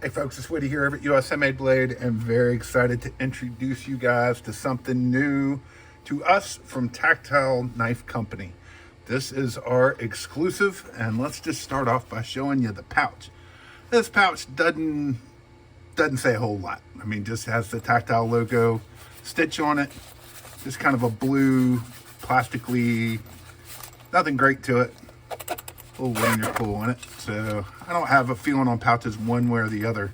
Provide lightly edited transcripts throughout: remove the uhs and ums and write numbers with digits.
Hey folks, it's Woody here over at USA Made Blade, and very excited to introduce you guys to something new to us from Tactile Knife Company. This is our exclusive, and let's just start off by showing you the pouch. This pouch doesn't say a whole lot. I mean, just has the Tactile logo stitch on it. Just kind of a blue, plastically, nothing great to it. A little linear pull on it. So I don't have a feeling on pouches one way or the other,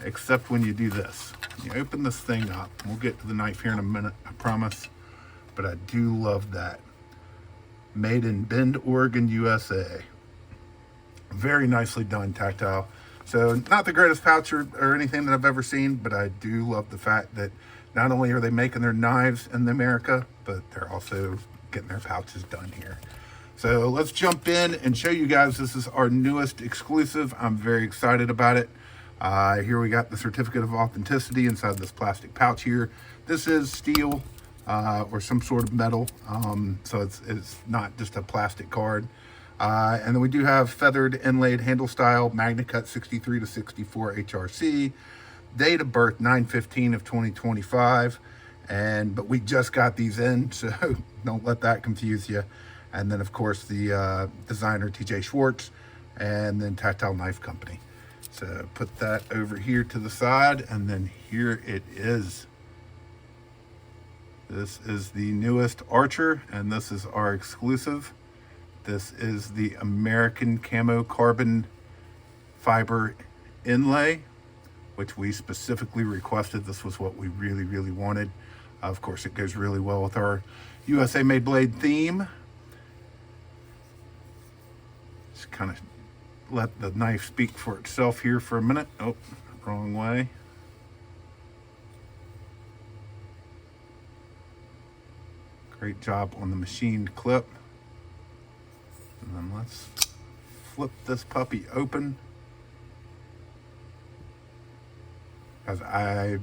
except when you do this. You open this thing up. We'll get to the knife here in a minute, I promise. But I do love that. Made in Bend, Oregon, USA. Very nicely done, Tactile. So not the greatest pouch or anything that I've ever seen, but I do love the fact that not only are they making their knives in America, but they're also getting their pouches done here. So let's jump in and show you guys. This is our newest exclusive. I'm very excited about it. Here we got the certificate of authenticity inside this plastic pouch here. This is steel or some sort of metal, so it's not just a plastic card. And then we do have feathered inlaid handle style, Magna Cut 63 to 64 HRC, date of birth 9/15 of 2025. But we just got these in, so don't let that confuse you. And then, of course, the designer, TJ Schwartz, and then Tactile Knife Company. So put that over here to the side, and then here it is. This is the newest Archer, and this is our exclusive. This is the American Camo carbon fiber inlay, which we specifically requested. This was what we really, really wanted. Of course, it goes really well with our USA Made Blade theme. Just kind of let the knife speak for itself here for a minute. Oh, wrong way. Great job on the machined clip. And then let's flip this puppy open. As I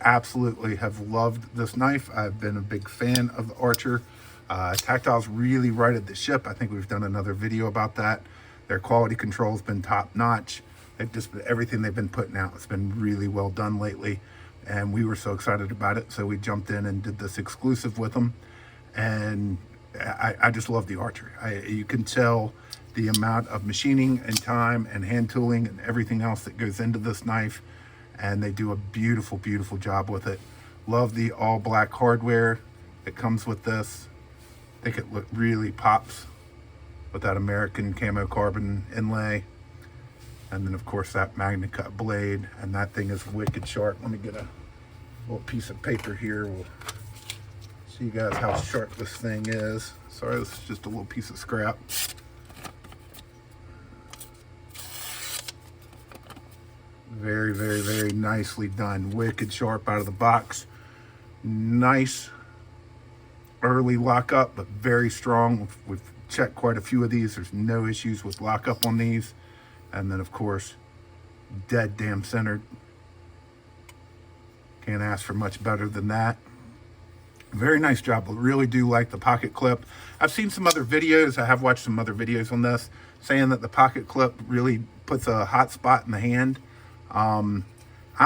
absolutely have loved this knife. I've been a big fan of the Archer. Tactile's really righted the ship. I think we've done another video about that. Their quality control has been top notch. Everything they've been putting out has been really well done lately. And we were so excited about it. So we jumped in and did this exclusive with them. And I just love the Archer. You can tell the amount of machining and time and hand tooling and everything else that goes into this knife. And they do a beautiful, beautiful job with it. Love the all black hardware that comes with this. I think it really pops with that American Camo carbon inlay. And then of course that Magna Cut blade, and that thing is wicked sharp. Let me get a little piece of paper here. We'll see you guys how sharp this thing is. Sorry, this is just a little piece of scrap. Very, very, very nicely done. Wicked sharp out of the box. Nice early lockup, but very strong. We've checked quite a few of these. There's no issues with lockup on these. And then, of course, dead damn centered. Can't ask for much better than that. Very nice job. I really do like the pocket clip. I've seen some other videos. I have watched some other videos on this saying that the pocket clip really puts a hot spot in the hand. I'm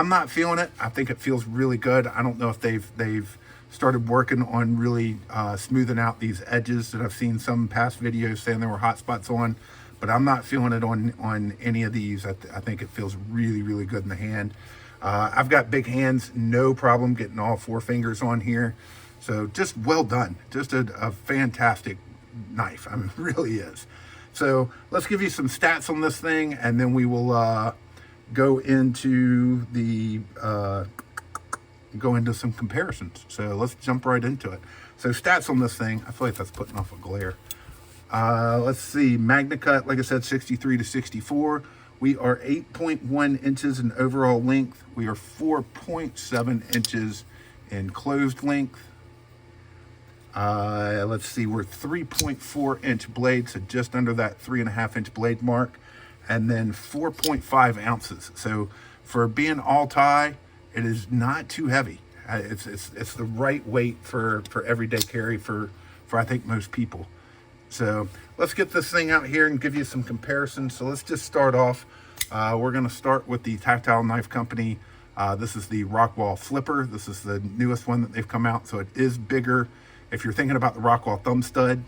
not feeling it. I think it feels really good. I don't know if they've started working on really smoothing out these edges that I've seen some past videos saying there were hot spots on, but I'm not feeling it on any of these. I think it feels really, really good in the hand. I've got big hands, no problem getting all 4 fingers on here. So just well done. Just a fantastic knife. I mean, it really is. So let's give you some stats on this thing, and then we will go into some comparisons. So let's jump right into it. So stats on this thing, I feel like that's putting off a glare. Let's see, Magna Cut, like I said, 63 to 64. We are 8.1 inches in overall length. We are 4.7 inches in closed length. Let's see, we're 3.4 inch blade, so just under that 3.5 inch blade mark. And then 4.5 ounces. So for being all tie, it is not too heavy. It's the right weight for everyday carry for I think most people. So let's get this thing out here and give you some comparisons. So let's just start off We're going to start with the Tactile Knife Company. This is the Rockwall Flipper. This is the newest one that they've come out, so it is bigger. If you're thinking about the Rockwall Thumb Stud,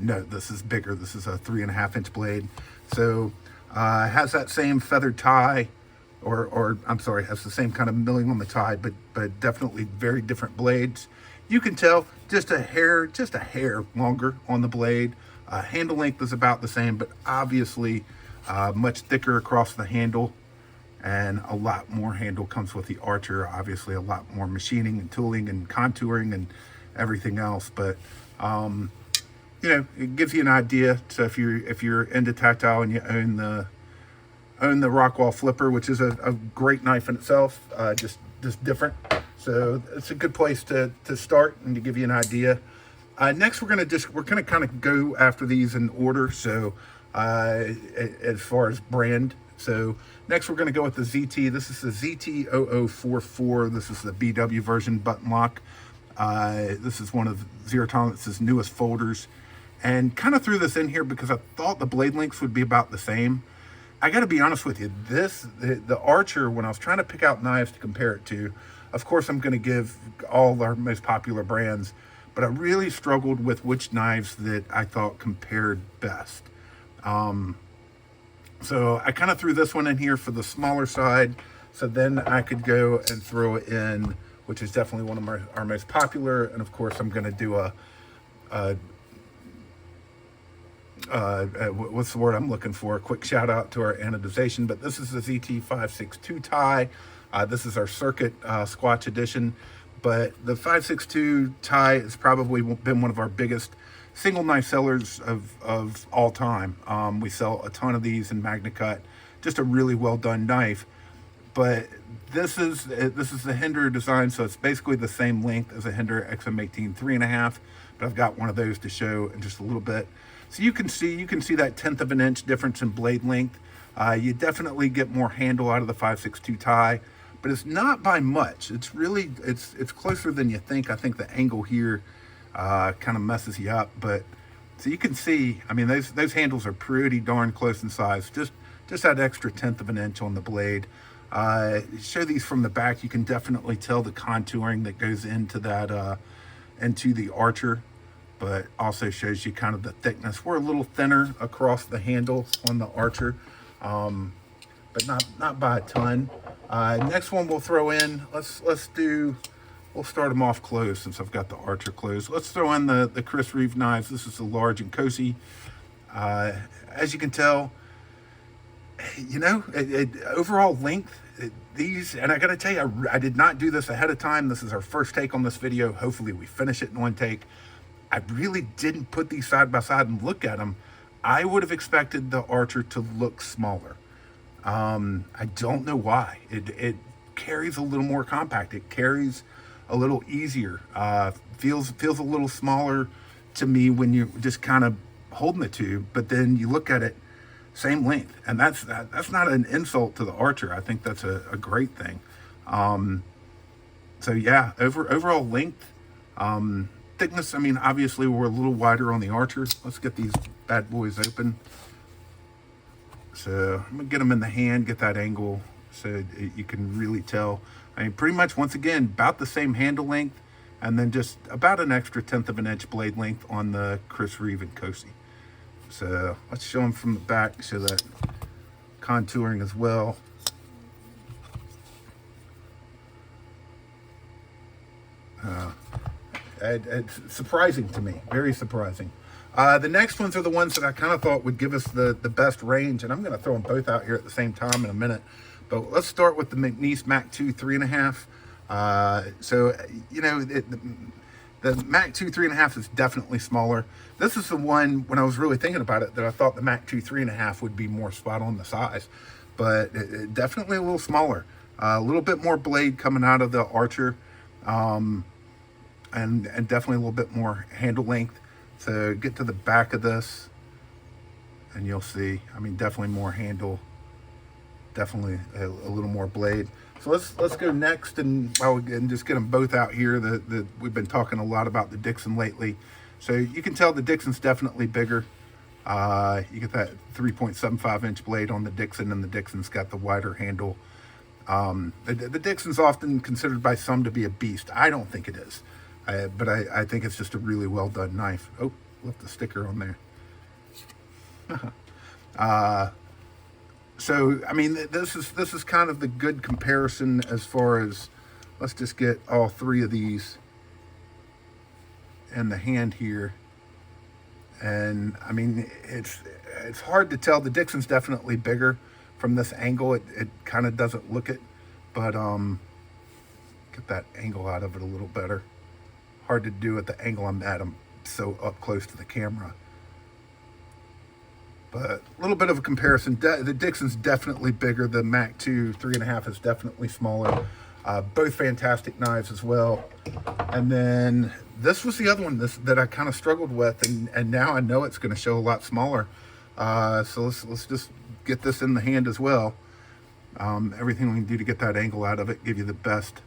no, this is bigger. This is a 3.5-inch blade. So it has that same feathered tie, or I'm sorry, has the same kind of milling on the tie, but definitely very different blades. You can tell just a hair longer on the blade. Handle length is about the same, but obviously much thicker across the handle, and a lot more handle comes with the Archer. Obviously a lot more machining and tooling and contouring and everything else, but you know, it gives you an idea. So if you're into tactile and you own the Rockwall Flipper, which is a great knife in itself, just different. So it's a good place to start and to give you an idea. Next, we're gonna kind of go after these in order. So as far as brand, so next we're gonna go with the ZT. This is the ZT0044. This is the BW version button lock. This is one of Zero Tolerance's newest folders, and kind of threw this in here because I thought the blade lengths would be about the same. I got to be honest with you, the Archer, when I was trying to pick out knives to compare it to, of course I'm going to give all our most popular brands, but I really struggled with which knives that I thought compared best. So I kind of threw this one in here for the smaller side, so then I could go and throw it in, which is definitely one of our most popular, and of course I'm going to do what's the word I'm looking for? A quick shout out to our anodization, but this is the ZT562 tie. This is our circuit Squatch edition, but the 562 tie has probably been one of our biggest single knife sellers of all time. We sell a ton of these in Magna Cut, just a really well done knife. But this is the Hinder design, so it's basically the same length as a Hinder XM18 3.5, but I've got one of those to show in just a little bit. So you can see that 1/10 of an inch difference in blade length. You definitely get more handle out of the 562 tie, but it's not by much. It's really, it's closer than you think. I think the angle here kind of messes you up, but so you can see, I mean, those handles are pretty darn close in size. Just that extra 1/10 of an inch on the blade. Show these from the back. You can definitely tell the contouring that goes into that, into the Archer, but also shows you kind of the thickness. We're a little thinner across the handle on the Archer, but not by a ton. Next one we'll throw in, we'll start them off closed since I've got the Archer closed. Let's throw in the Chris Reeve knives. This is the large and cozy. As you can tell, you know, overall length, these, and I gotta tell you, I did not do this ahead of time. This is our first take on this video. Hopefully we finish it in one take. I really didn't put these side by side and look at them. I would have expected the Archer to look smaller. I don't know why. It carries a little more compact. It carries a little easier. Feels a little smaller to me when you're just kind of holding the two, but then you look at it, same length, and that's not an insult to the Archer. I think that's a great thing. So yeah, overall length, thickness, I mean, obviously we're a little wider on the Archer. Let's get these bad boys open. So I'm gonna get them in the hand, get that angle so you can really tell. I mean, pretty much, once again, about the same handle length, and then just about an extra 1/10 of an inch blade length on the Chris Reeve and Cozy. So let's show them from the back, show that contouring as well. It's surprising to me, very surprising. The next ones are the ones that I kind of thought would give us the best range, and I'm going to throw them both out here at the same time in a minute. But let's start with the McNeese Mac 2 3.5. So, you know, the Mac 2 3.5 is definitely smaller. This is the one, when I was really thinking about it, that I thought the Mac 2 3.5 would be more spot on the size, but definitely a little smaller. A little bit more blade coming out of the Archer, and definitely a little bit more handle length. So get to the back of this and you'll see, I mean, definitely more handle, definitely a little more blade. So let's go next and just get them both out here. We've been talking a lot about the Dixon lately. So you can tell the Dixon's definitely bigger. You get that 3.75 inch blade on the Dixon, and the Dixon's got the wider handle. The Dixon's often considered by some to be a beast. I don't think it is, but I think it's just a really well done knife. Oh, left the sticker on there. So I mean, this is kind of the good comparison as far as, let's just get all three of these in the hand here. And I mean, it's hard to tell. The Dixon's definitely bigger from this angle. It kind of doesn't look it, but get that angle out of it a little better. Hard to do at the angle I'm at. I'm so up close to the camera. But a little bit of a comparison. The Dixon's definitely bigger. The Mac 2 3.5 is definitely smaller. Both fantastic knives as well. And then this was the other one that I kind of struggled with, and now I know it's going to show a lot smaller. So let's just get this in the hand as well. Everything we can do to get that angle out of it, give you the best.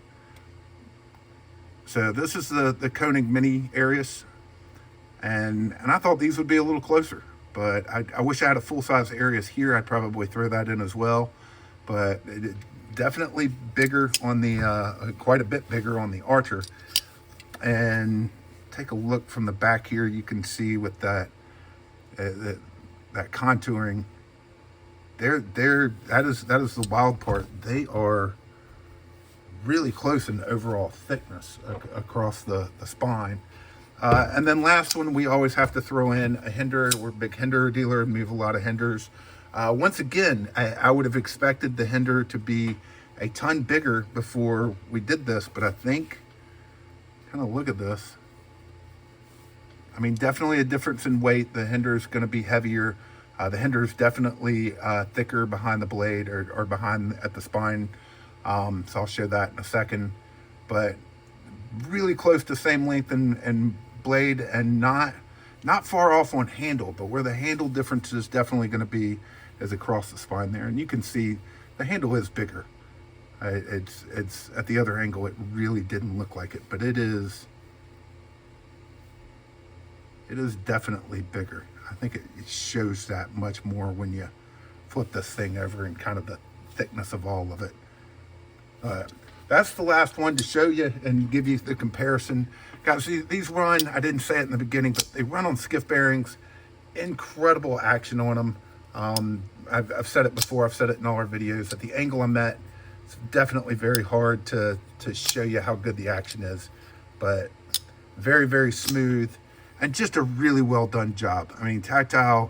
So this is the Koenig Mini Arius, and I thought these would be a little closer, but I wish I had a full-size Arius here. I'd probably throw that in as well, but it definitely bigger on the quite a bit bigger on the Archer. And take a look from the back here, you can see with that that contouring there, that is the wild part. They are really close in overall thickness across the spine. And then last one, we always have to throw in a hinder. We're a big hinder dealer and move a lot of hinders. Once again, I would have expected the hinder to be a ton bigger before we did this, but I think, kind of look at this. I mean, definitely a difference in weight. The hinder is going to be heavier. The hinder is definitely thicker behind the blade or behind at the spine. So I'll show that in a second. But really close to same length and blade, and not far off on handle. But where the handle difference is definitely going to be is across the spine there. And you can see the handle is bigger. It's at the other angle, it really didn't look like it, but it is definitely bigger. I think it shows that much more when you flip this thing over and kind of the thickness of all of it. That's the last one to show you and give you the comparison. Guys, these run, I didn't say it in the beginning, but they run on skiff bearings. Incredible action on them. I've said it before, I've said it in all our videos, at the angle I'm at, it's definitely very hard to show you how good the action is, but very, very smooth and just a really well done job. I mean, Tactile,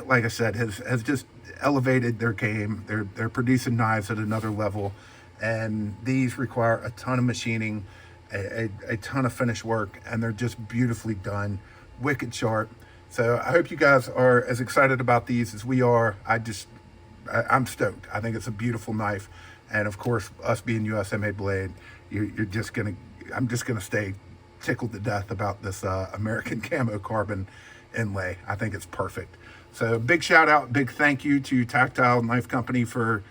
like I said, has just elevated their game. They're producing knives at another level, and these require a ton of machining, a ton of finish work, and they're just beautifully done, wicked sharp. So I hope you guys are as excited about these as we are. I'm stoked. I think it's a beautiful knife. And of course, us being USA made blade, I'm just gonna stay tickled to death about this American Camo carbon inlay. I think it's perfect. So big shout out, big thank you to Tactile Knife Company for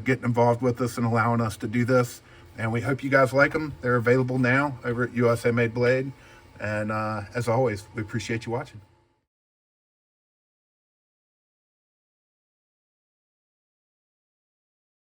getting involved with us and allowing us to do this. And we hope you guys like them. They're available now over at USA Made Blade. And as always, we appreciate you watching.